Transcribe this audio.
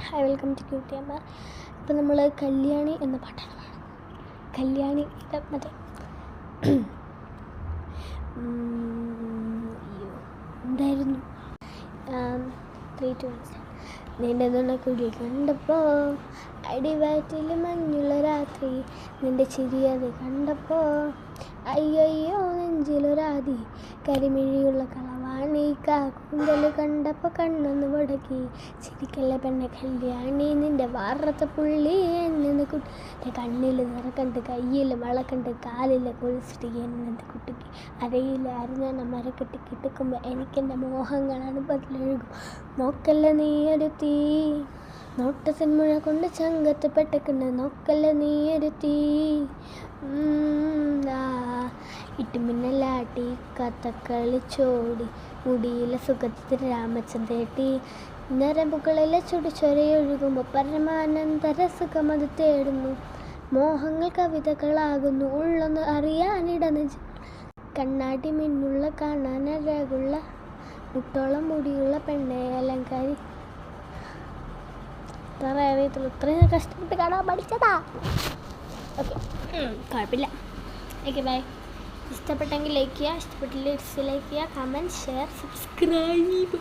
Hi welcome to cutie അമ്മ. ഇപ്പം നമ്മൾ കല്യാണി എന്ന പാട്ടാണ് പാടുന്നത്. കല്യാണി മറ്റേ എന്തായിരുന്നു 3 2 1 നിന്റെ നുണക്കുഴി കണ്ടപ്പോൾ അടിവാറ്റിൽ മഞ്ഞുള്ള രാത്രി നിന്റെ ചിരിയത് കണ്ടപ്പോൾ അയ്യോ നെഞ്ചിലൊരാതി കരിമിഴിയുള്ള കളവാണി കാക്കുന്തൽ കണ്ടപ്പോൾ കണ്ണൊന്ന് മുടക്കി ചിരിക്കല്ല പെണ്ണെ കല്യാണി നിന്റെ വാറത്തെ പുള്ളി എന്നെ കുട്ടി കണ്ണിൽ നിറക്കണ്ട് കയ്യിൽ വളക്കണ്ട് കാലിൽ കൊളിച്ചിട്ട് എന്നെ കുട്ടിക്ക് അരയിൽ അരിഞ്ഞാണ് മരക്കെട്ടി കിട്ടുക്കുമ്പോൾ എനിക്കെൻ്റെ മോഹങ്ങളാണ് ബദലൊഴുകും നോക്കല്ല നീയൊരു തീ നോട്ടത്തിൻ മുഴ കൊണ്ട് ചങ്കത്ത് പെട്ടക്കുന്ന നോക്കല്ല നീയൊരു തീ ഇട്ടുമിന്നലാട്ടി കഥക്കളിച്ചോടി മുടിയിലെ സുഖത്തിൽ രാമചന്ദ്രേട്ടി നരമ്പുകളിലെ ചുടിച്ചൊരയൊഴുകുമ്പോൾ പരമാനന്തര സുഖം അത് തേടുന്നു മോഹങ്ങൾ കവിതകളാകുന്നു ഉള്ളൊന്ന് അറിയാനിടന്ന് കണ്ണാടി മിന്നുള്ള കാണാനഴകുള്ള മുട്ടോളം മുടിയുള്ള പെണ്ണെ അലങ്കാരി ഇത്രയും കഷ്ടപ്പെട്ട് കാണാൻ പഠിച്ചതാ. ഓക്കെ കുഴപ്പമില്ല. Okay bye. ഇഷ്ടപ്പെട്ടെങ്കിൽ ലൈക്ക് ചെയ്യുക, ഇഷ്ടപ്പെട്ടില്ല ഡിസ്ലൈക്ക് ചെയ്യുക, കമൻറ്റ് ഷെയർ സബ്സ്ക്രൈബ്.